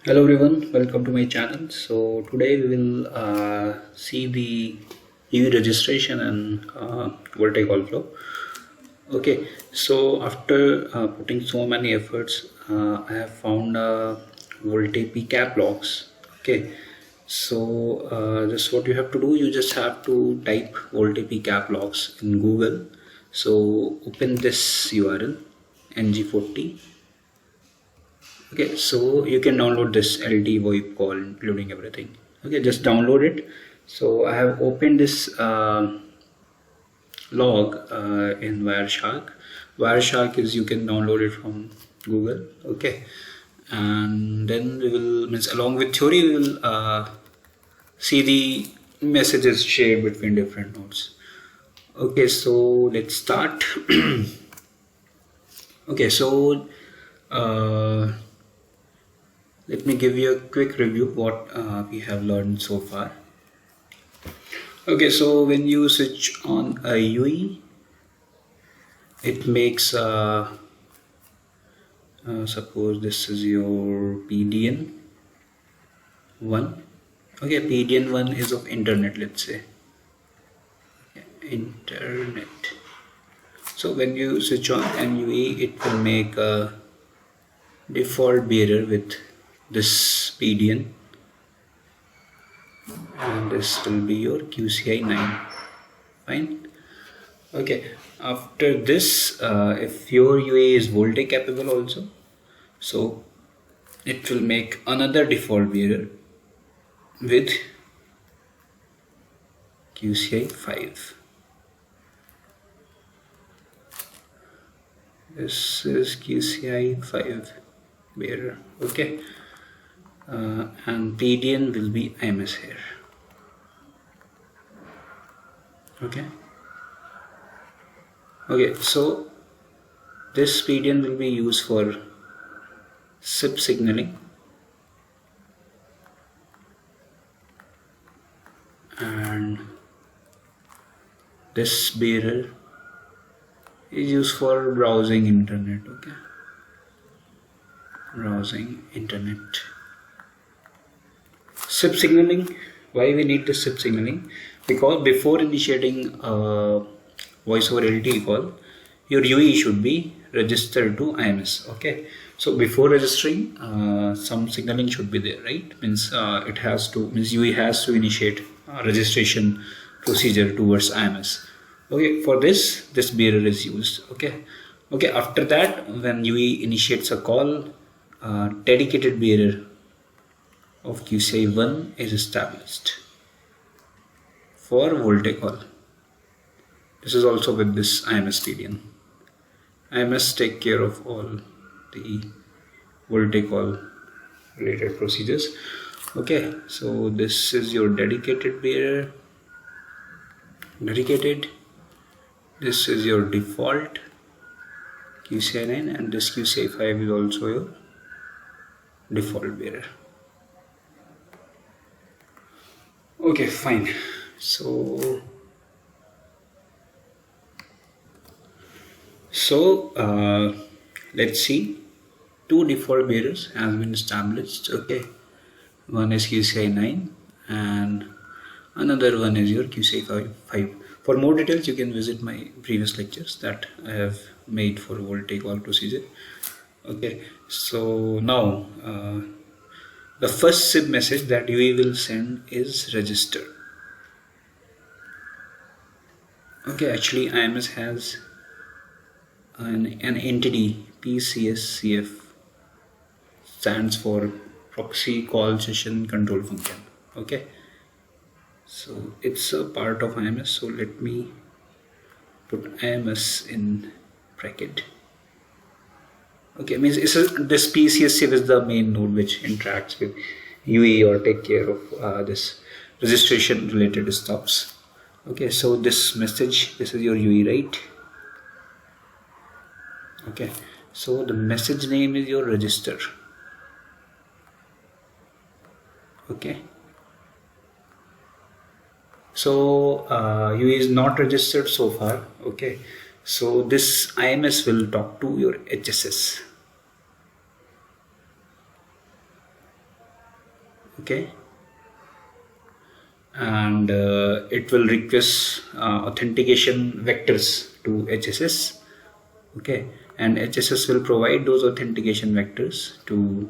Hello everyone, welcome to my channel. So today we will see the UV registration and VolTE call flow. Okay, so after putting so many efforts, I have found VolTE PCAP logs. Okay, so just what you have to do, you just have to type VolTE PCAP logs in Google. So open this URL ng40. Okay, so you can download this LT VoIP call including everything. Okay, just download it. So I have opened this log in Wireshark. Wireshark is, you can download it from Google. Okay, and then we will, means along with theory, we will see the messages shared between different nodes. Okay, so let's start. Okay, so let me give you a quick review what we have learned so far. Okay, so when you switch on a UE, it makes suppose this is your PDN 1. Okay, PDN 1 is of internet, let's say. Okay, internet. So when you switch on MUE, it will make a default bearer with this PDN, and this will be your QCI 9. Fine. Okay, after this, if your UA is VolTE capable also, so it will make another default bearer with QCI 5. This is QCI 5 bearer. Okay, and PDN will be IMS here. Okay, so this PDN will be used for SIP signaling, and this bearer is used for browsing internet. Okay, browsing internet. SIP signaling. Why we need the SIP signaling? Because before initiating voice over LTE call, your UE should be registered to IMS. Okay, so before registering, some signaling should be there, right? Means it has to, means UE has to initiate registration procedure towards IMS. Okay, for this bearer is used. Okay, after that, when UE initiates a call, dedicated bearer of QCI 1 is established for VolTE call. This is also with this IMS PDN. IMS take care of all the VolTE call related procedures. Okay, so this is your dedicated bearer. Dedicated. This is your default QCI 9, and this QCI 5 is also your default bearer. Okay, fine. So let's see. Two default bearers has been established. Okay, one is QCI 9 and another one is your QCI 5. For more details, you can visit my previous lectures that I have made for VolTE call procedure. Okay, so now the first SIP message that UE will send is register. Okay, actually IMS has an entity, PCSCF, stands for proxy call session control function. Okay, so it's a part of IMS, so let me put IMS in bracket. Okay, means this PCSCF is the main node which interacts with UE or take care of this registration related stuffs. Okay, so this message, this is your UE, right? Okay, so the message name is your register. Okay, so UE is not registered so far. Okay, so this IMS will talk to your HSS. okay, and it will request authentication vectors to HSS, okay, and HSS will provide those authentication vectors to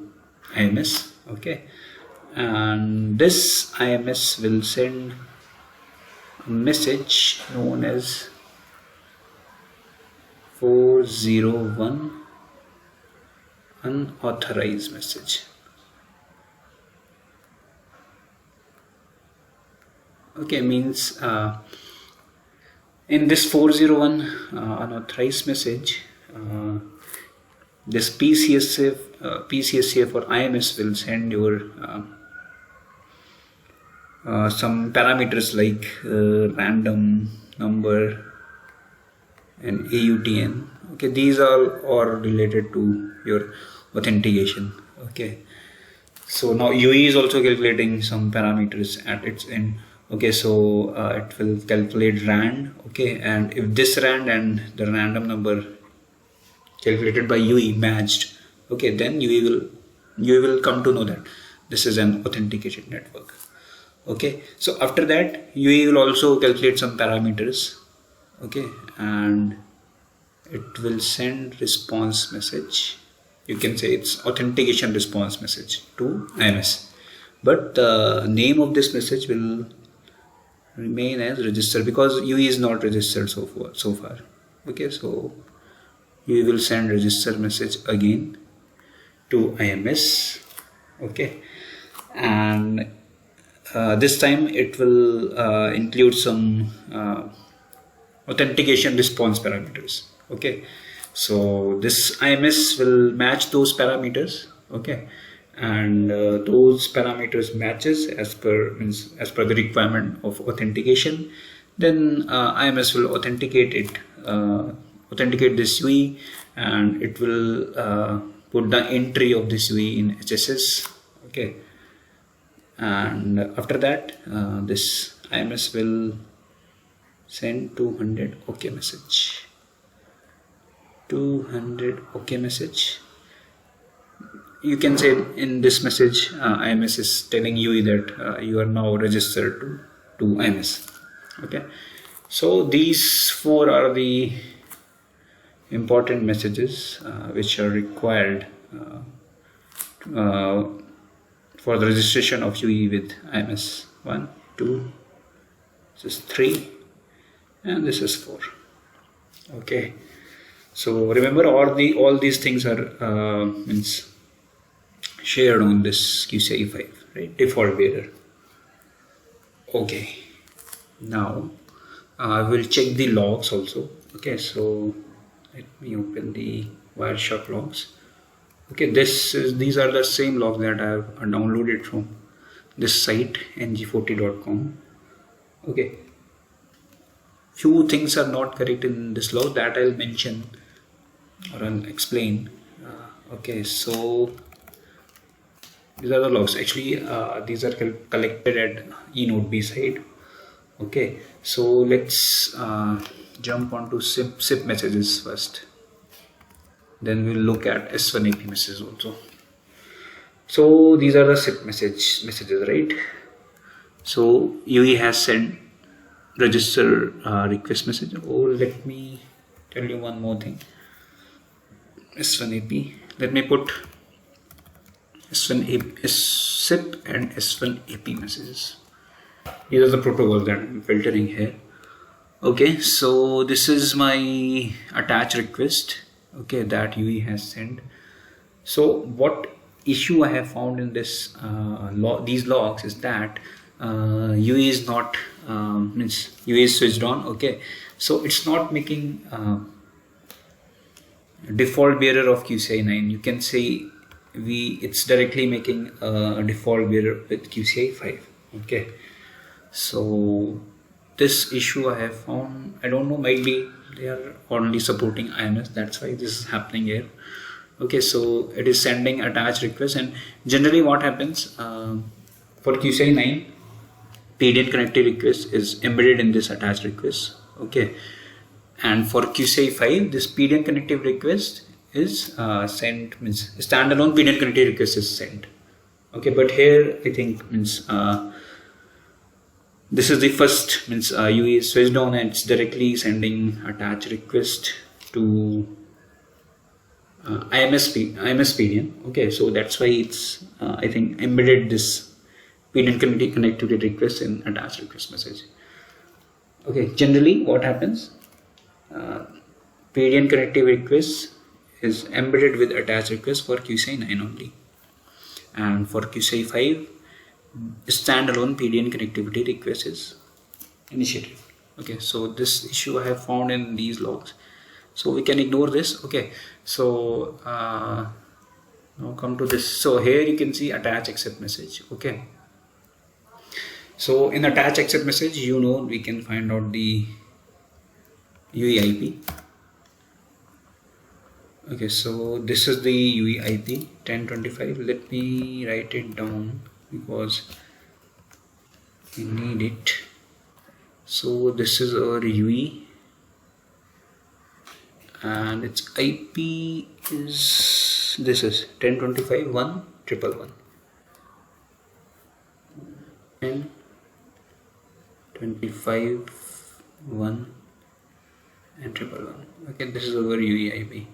IMS, okay, and this IMS will send a message known as 401 unauthorized message. Okay, means in this 401 unauthorized message, this PCSCF or IMS will send your some parameters like random number and AUTN. Okay, these are related to your authentication. Okay, so now UE is also calculating some parameters at its end. Okay, so it will calculate RAND. Okay, and if this RAND and the random number calculated by UE matched, okay, then UE will come to know that this is an authenticated network. Okay, so after that UE will also calculate some parameters, okay, and it will send response message. You can say it's authentication response message to IMS, but the name of this message will remain as register because UE is not registered so far. Okay, so UE will send register message again to IMS, okay, and this time it will include some authentication response parameters. Okay, so this IMS will match those parameters, okay, and those parameters matches as per the requirement of authentication. Then IMS will authenticate this UE, and it will put the entry of this UE in HSS, okay, and after that this IMS will send 200 OK message. 200 OK message. You can say in this message IMS is telling UE that you are now registered to IMS. Okay, so these four are the important messages which are required for the registration of UE with IMS. 1, 2, this is 3, and this is 4. Okay, so remember all these things are shared on this QCI 5, right? Default bearer. Okay, now I will check the logs also. Okay, so let me open the Wireshark logs. Okay, these are the same logs that I have downloaded from this site ng40.com. okay, few things are not correct in this log that I'll mention or I'll explain. Okay, so these are the logs. Actually these are collected at eNodeB side. Okay, so let's jump onto SIP messages first, then we'll look at S1 AP messages also. So these are the SIP messages, right? So UE has sent register request message. Oh, let me tell you one more thing. S1 AP, let me put S1 AP, SIP and S1 AP messages. These are the protocols that I'm filtering here. Okay, so this is my attach request, okay, that UE has sent. So what issue I have found in this these logs is that UE is not UE is switched on. Okay, so it's not making default bearer of QCI 9. You can say it's directly making a default bearer with QCI 5. Okay, so this issue I have found, I don't know, maybe they are only supporting IMS, that's why this is happening here. Okay, so it is sending attach request, and generally what happens for QCI 9, PDN Connectivity Request is embedded in this attach request. Okay, and for QCI 5, this PDN Connectivity Request is sent, means standalone PDN Connectivity Request is sent. Okay, but here I think means this is the first means UE is switched on and it's directly sending attach request to IMS PDN. Okay, so that's why it's I think embedded this PDN connectivity request in attach request message. Okay, generally what happens, PDN connectivity request is embedded with attach request for QCI 9 only, and for QCI 5 standalone PDN connectivity request is initiated. Okay, so this issue I have found in these logs, so we can ignore this. Okay, so now come to this. So here you can see attach accept message. Okay, so in attach accept message, we can find out the UE IP. Okay, so this is the UE IP 1025. Let me write it down because we need it. So this is our UE and its IP is, this is 1025.1.1.1 and 25.1 and 1.1. Okay, this is our UE IP.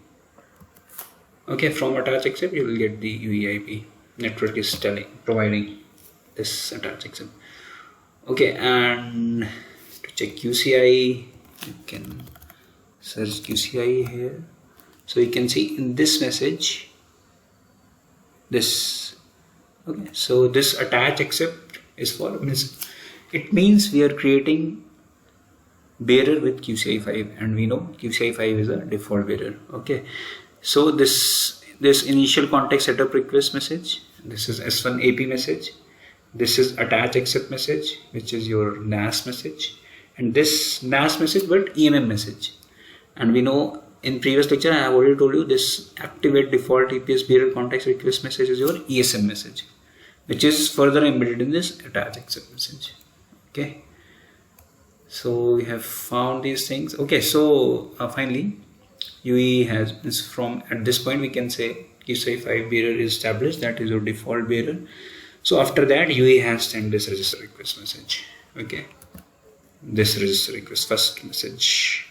Okay, from attach accept you will get the UE IP. Network is providing this attach accept. Okay, and to check QCI, you can search QCI here. So you can see in this message, this. Okay, so this attach accept is for it means we are creating bearer with QCI 5, and we know QCI 5 is a default bearer. Okay, so this initial context setup request message, this is S1 AP message, this is attach accept message, which is your NAS message, and this NAS message but EMM message. And we know in previous lecture I have already told you this activate default EPS bearer context request message is your ESM message, which is further embedded in this attach accept message. Okay, so we have found these things. Okay, so finally UE has from at this point we can say QCI 5 bearer is established, that is your default bearer. So after that UE has sent this register request message. Okay, this register request first message,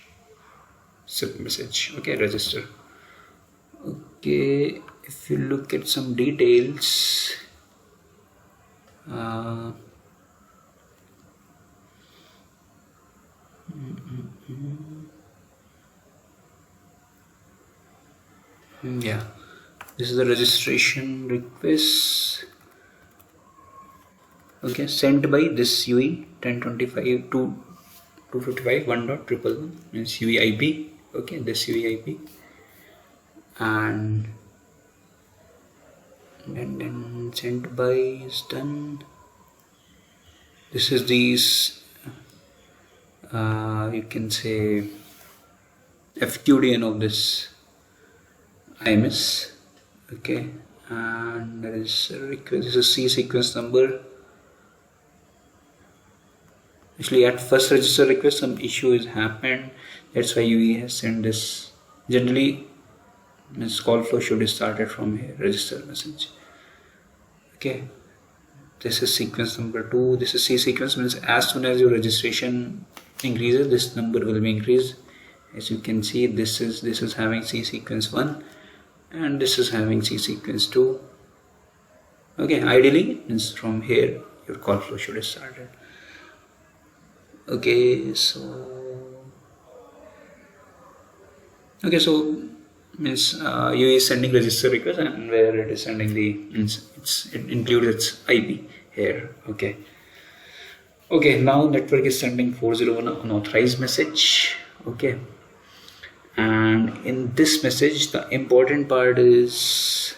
SIP message. Okay, register. Okay, if you look at some details, yeah, this is the registration request. Okay, sent by this UE 1025 to 255 1.1.1 means UE IP. Okay, this UE IP, and then sent by is done. This is these you can say FQDN of this IMS. Okay, and there is a request. This is C sequence number. Actually, at first register request some issue has happened, that's why UE has sent this. Generally this call flow should be started from here, register message. Okay, this is sequence number 2. This is C sequence, means as soon as your registration increases, this number will be increased. As you can see, this is having C sequence 1 and this is having C sequence 2. Okay, ideally means from here your call flow should be started. Okay, so means UE is sending register request, and where it is sending the means it includes its IP here. Okay, now network is sending 401 unauthorized message. Okay, and in this message the important part is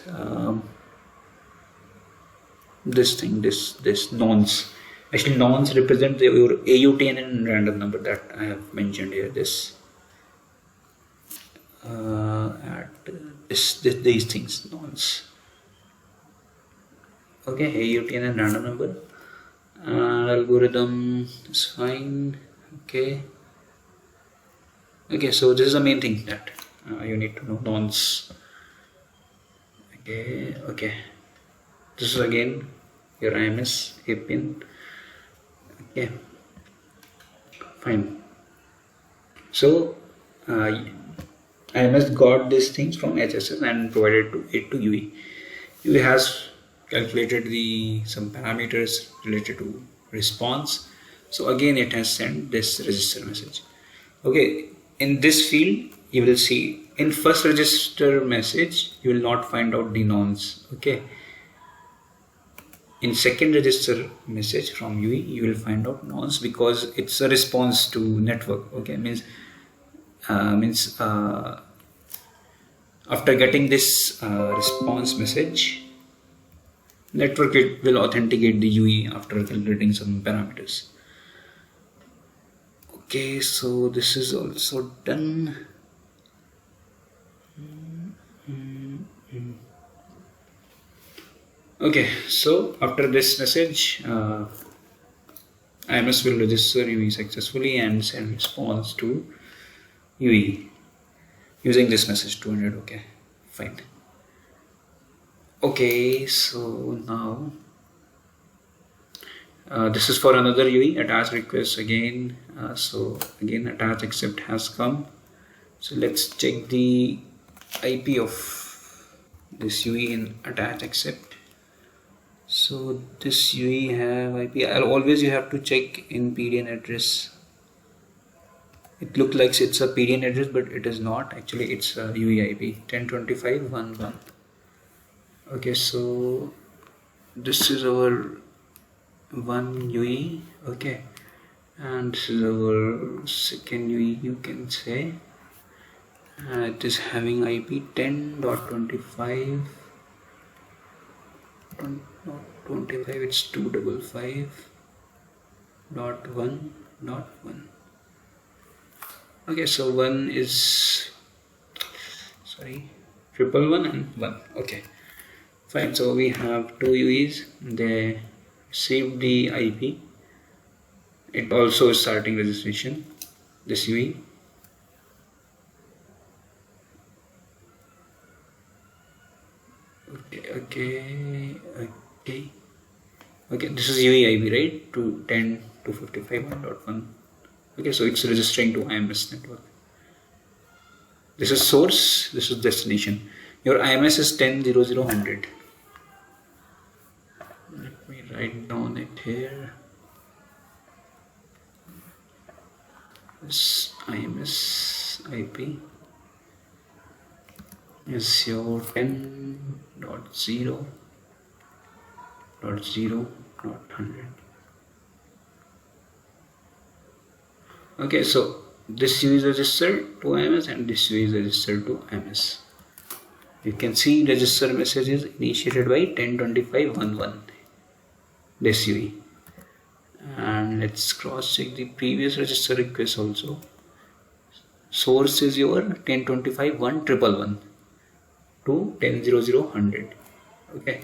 this thing, this nonce. Actually, nonce represent your AUTN and random number that I have mentioned here. This these things, nonce. Okay, AUTN and random number. Algorithm is fine. Okay, so this is the main thing that you need to know, nonce. Okay. This is again your IMS A pin. Okay, fine. So IMS got these things from HSS and provided it to UE. UE has calculated some parameters related to response. So again it has sent this register message. Okay, in this field you will see in first register message you will not find out the nonce. Okay, in second register message from UE you will find out nonce because it's a response to network. Okay, means after getting this response message, network will authenticate the UE after calculating some parameters. Okay, so this is also done. Okay, so after this message, IMS will register UE successfully and send response to UE using this message 200. Okay, fine. Okay, so now this is for another UE attach request again. So again attach accept has come. So let's check the IP of this UE in attach accept. So this UE have IP. Always you have to check in PDN address. It looks like it's a PDN address, but it is not. Actually, it's a UE IP 10.25.1.1. Okay, so this is our one UE. Okay, and this is our second UE. You can say it is having IP 10.25. Not 25. It's 255.1.1. Okay, so 1 is 111 and 1. Okay, fine. So we have two UEs. They received the IP. It also is starting registration. This UE. Okay. This is UE IP, right? To 10.255.1.1. Okay, so it's registering to IMS network. This is source, this is destination. Your IMS is 10.0.0.100. Let me write down it here. This IMS IP is your 10.0.0.100. Okay, so this UE is registered to IMS and this UE is registered to IMS. You can see register message is initiated by 10.25.1.1. This UE. And let's cross check the previous register request also. Source is your 10.25.1.1.1 to 10.0.0.100. Okay,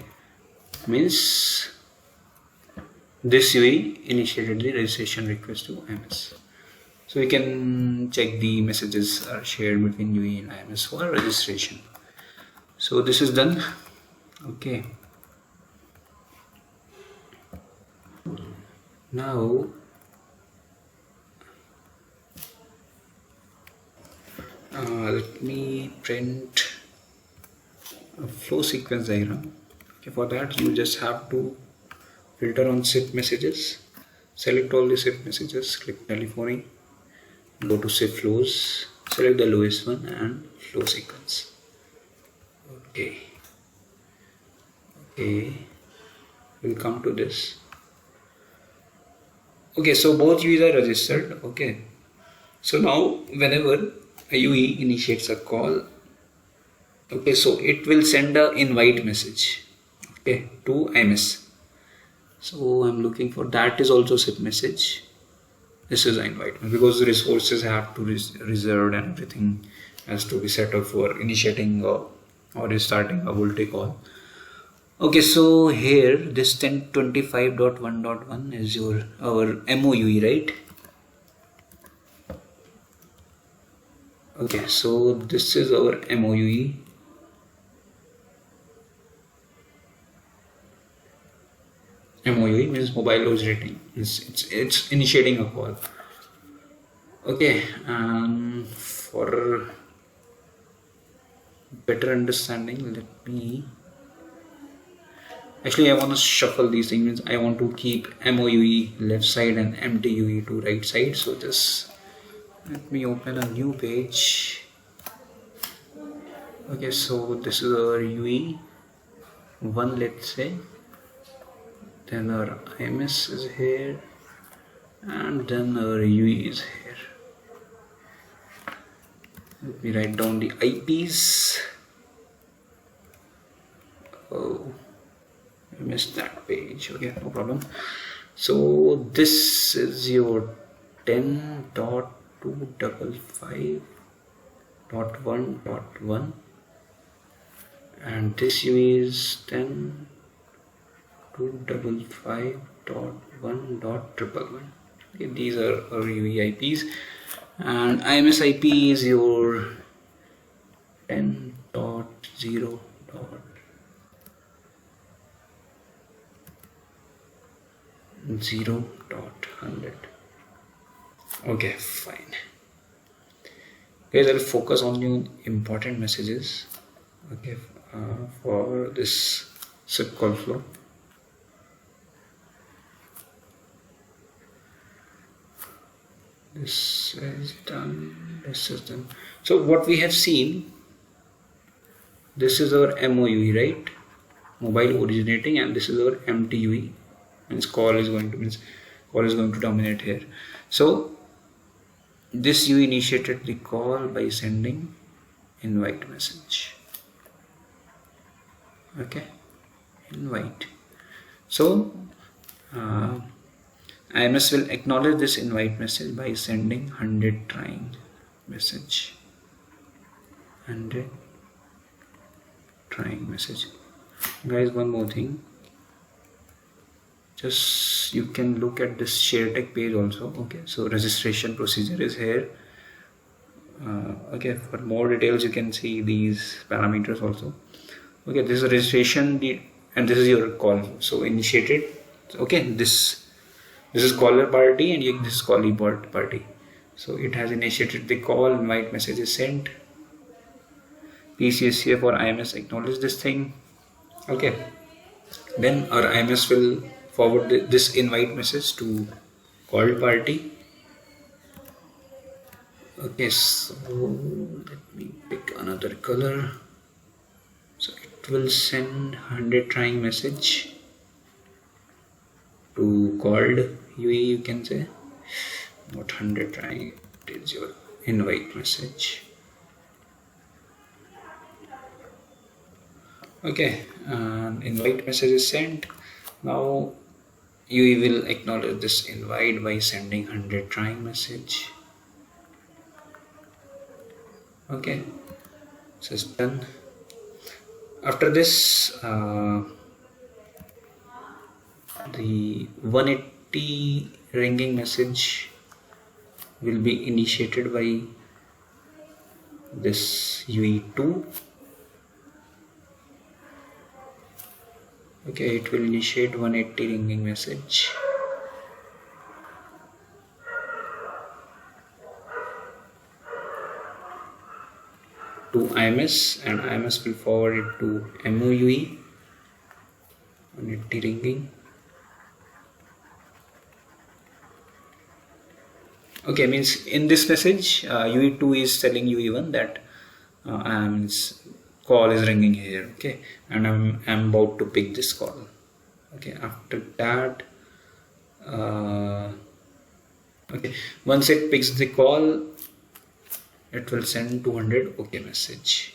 means this UE initiated the registration request to IMS. So we can check the messages are shared between UE and IMS for registration. So this is done. Okay. Now let me print a flow sequence diagram. Okay, for that you just have to filter on SIP messages, select all the SIP messages, click telephony, go to SIP flows, select the lowest one and flow sequence. Okay, we'll come to this. Okay, so both UEs are registered. Okay, so now whenever a UE initiates a call, okay, so it will send an invite message, okay, to IMS. So I'm looking for that is also SIP message. This is an invite because the resources have to be reserved and everything has to be set up for initiating or restarting a VolTE call. Okay, so here this 10.25.1.1 is our MOUE, right? Okay, so this is our MOUE. MOUE means mobile originating. It's initiating a call. Okay, for better understanding, let me actually I want to shuffle these things. Means I want to keep MOUE left side and MTUE to right side. So just let me open a new page. Okay, so this is our UE one, let's say. Then our IMS is here, and then our UE is here. Let me write down the IPs. Oh, I missed that page. Okay, no problem. So this is your 10.255.1.1, and this UE is 10.255.1.111. Okay, these are our UE IPs, and IMS IP is your 10.0.0.100. Okay, fine. Guys, I'll focus on the important messages. Okay, for this SIP call flow. This is done. This is done. So what we have seen, this is our MOUE, right? Mobile originating, and this is our MTUE. Means call is going to dominate here. So this UE initiated the call by sending invite message. Okay, invite. So IMS will acknowledge this invite message by sending 100 trying message. 100 trying message. Guys, one more thing. Just you can look at this ShareTech page also. Okay, so registration procedure is here. Okay, for more details you can see these parameters also. Okay, this is registration and this is your call. So initiated. Okay, this is caller party and this is callee party. So it has initiated the call. Invite message is sent. PCSCF or IMS acknowledge this thing. Okay, then our IMS will forward this invite message to called party. Okay, so let me pick another color. So it will send 100 trying message to called UE, you can say. Not 100 trying, it is your invite message. Okay, invite message is sent. Now UE will acknowledge this invite by sending 100 trying message. Okay, so it's done. After this, the 180 ringing message will be initiated by this UE2. Okay, it will initiate 180 ringing message. To IMS, and IMS will forward it to MOUE. 180 ringing. Okay, means in this message UE2 is telling UE1 that call is ringing here. Okay, and I'm about to pick this call. Okay, after that okay, once it picks the call, it will send 200 OK message.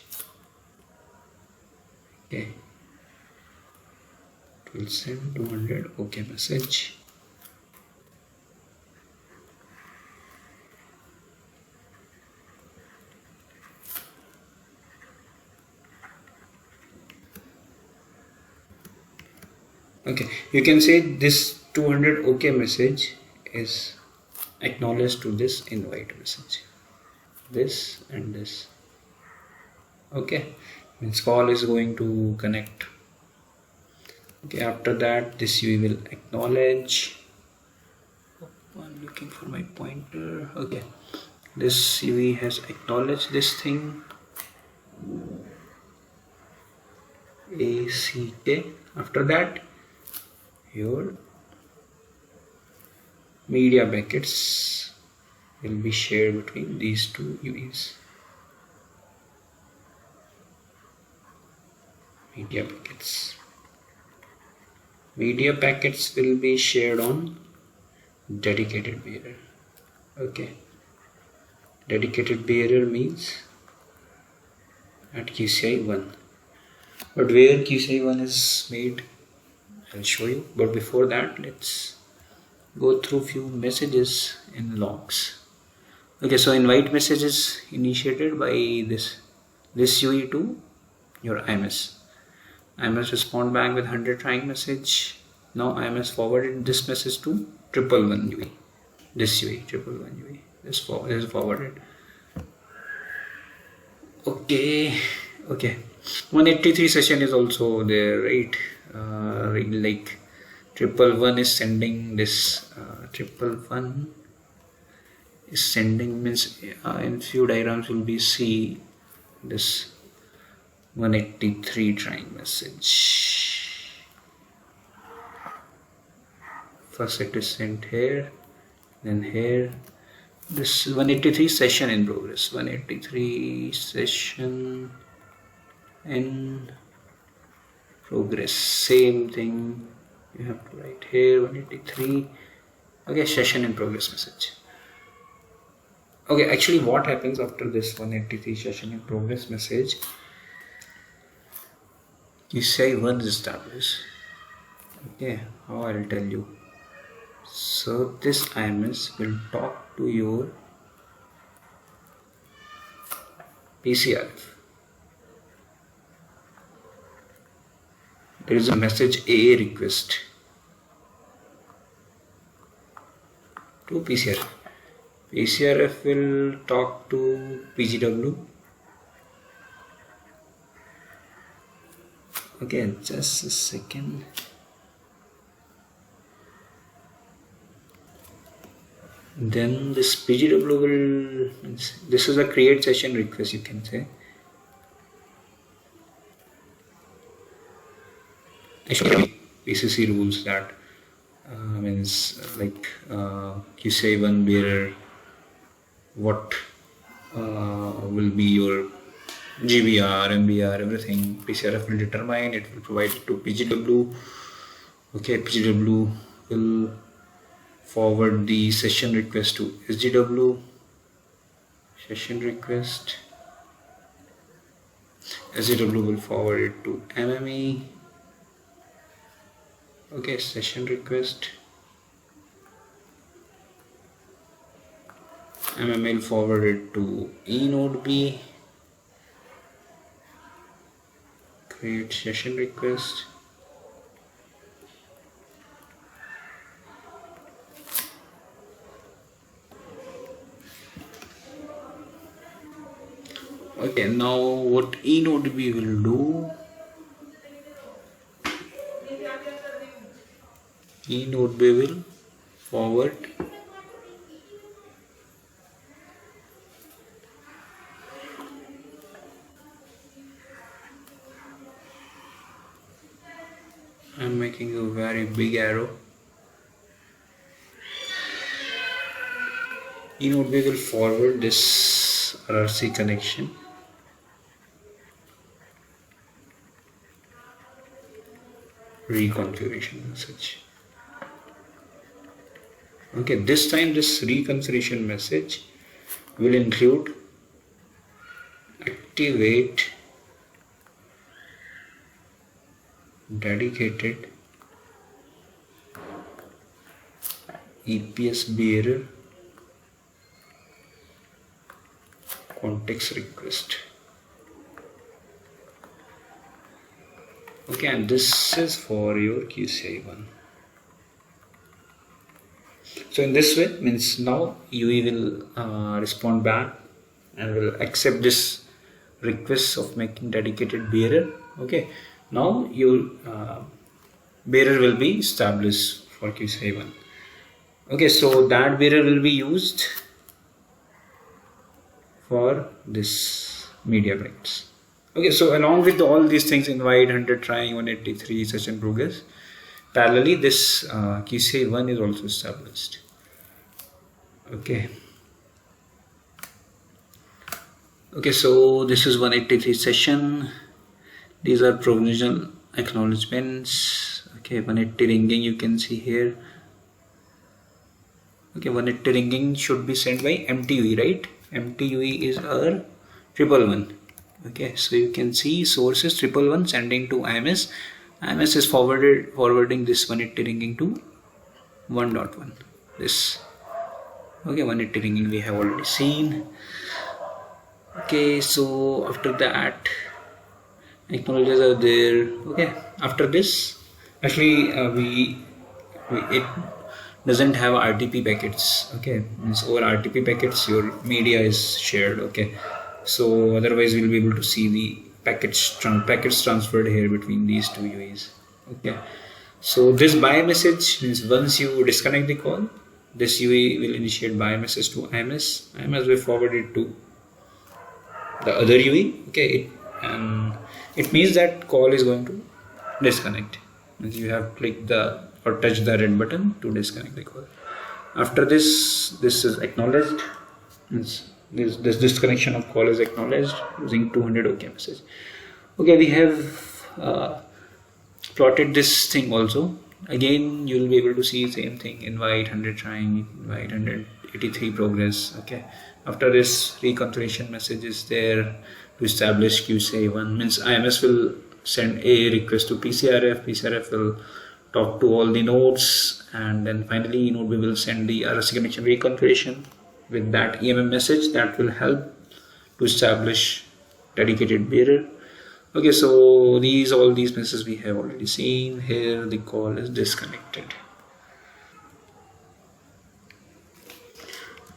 Okay, it will send 200 OK message. Okay, you can say this 200 OK message is acknowledged to this invite message. This and this. Okay, means call is going to connect. Okay, after that this UI will acknowledge. I'm looking for my pointer. Okay, this UI has acknowledged this thing. ACK. After that, your media packets will be shared between these two UIs. Media packets. Media packets will be shared on dedicated bearer. Okay. Dedicated bearer means at QCI 1. But where QCI 1 is made, I'll show you. But before that, let's go through few messages in logs. Okay, so invite message is initiated by this UI to your IMS. IMS respond back with 100 trying message. Now IMS forwarded this message to 111 UI. This UI, 111 UI. This is forwarded. Okay. 183 session is also there, right? Like 111 is sending this. 111 is sending means in few diagrams will be see this 183 trying message. First it is sent here, then here. This 183 session in progress. 183 session in progress. Same thing you have to write here. 183. Okay, session in progress message. Okay, actually what happens after this 183 session in progress message? You say once established. Okay, how I'll tell you. So this IMS will talk to your PCRF. There is a message A request to PCRF. PCRF will talk to PGW. Okay, just a second. Then this PGW will, this is a create session request, you can say. Actually, PCC rules that means like QCI 1 bearer, what will be your GBR, MBR, everything. PCRF will determine, it will provide it to PGW. Okay, PGW will forward the session request to SGW. Session request. SGW will forward it to MME. Okay, session request. MME will forward it to eNode B. Create session request. Okay, now what eNode B will do? eNode B will forward I'm making a very big arrow. eNode B will forward this RRC connection reconfiguration message. Okay, this time this reconfiguration message will include activate dedicated EPS bearer context request. Okay, and this is for your QCI 1. So in this way means now UE will respond back and will accept this request of making dedicated bearer. Okay, now you bearer will be established for QCI1. Okay, so that bearer will be used for this media bytes. Okay, so along with all these things, invite, 100 trying, 183 session progress, parallelly this QCI1 is also established. Okay. Okay, so this is 183 session. These are provisional acknowledgements. Okay, 180 ringing you can see here. Okay, 180 ringing should be sent by MTUE, right? MTUE is our 111. Okay, so you can see source is 111 sending to IMS. IMS is forwarding this 180 ringing to 1.1. This. Okay, 180 ringing we have already seen. Okay, so after that, acknowledges are there. Okay, after this, actually it doesn't have RTP packets. Okay, means over RTP packets your media is shared. Okay, so otherwise we'll be able to see the packets transferred here between these two UAs. Okay, so this buy message means once you disconnect the call, this UA will initiate buy message to IMS. IMS will forward it to the other UA. Okay, and it means that call is going to disconnect. Means you have clicked the or touch the red button to disconnect the call. After this is acknowledged. Means this disconnection of call is acknowledged using 200 OK message. Okay, we have plotted this thing also. Again, you will be able to see same thing: invite, 100 trying, invite, 183 progress. Okay, after this reconfiguration message is there to establish QCI1. Means IMS will send a request to PCRF. PCRF will talk to all the nodes, and then finally node we will send the RSC connection reconfiguration with that EMM message that will help to establish dedicated bearer. Okay, so all these messages we have already seen. Here the call is disconnected.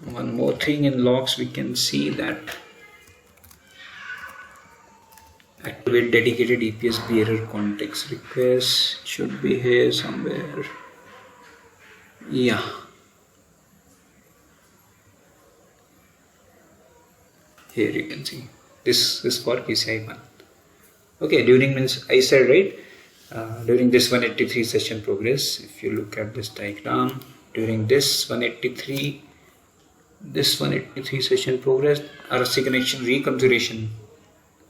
One more thing in logs, we can see that activate dedicated EPS bearer context request should be here somewhere. Yeah. Here you can see this is for QCI1. Okay, during means I said right, during this 183 session progress, if you look at this diagram, during this 183 session progress, RSC connection reconfiguration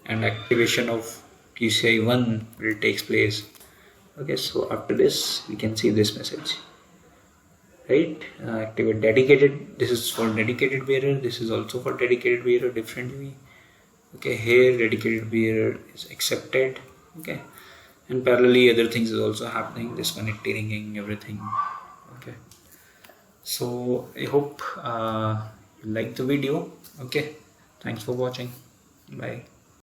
and activation of QCI1 will takes place. Okay, so after this we can see this message, right? Activate dedicated. This is for dedicated bearer. This is also for dedicated bearer, different UI. Okay, here dedicated bearer is accepted. Okay, and parallelly other things is also happening. This 180 ringing, everything. Okay, so I hope you like the video. Okay, thanks for watching. Bye.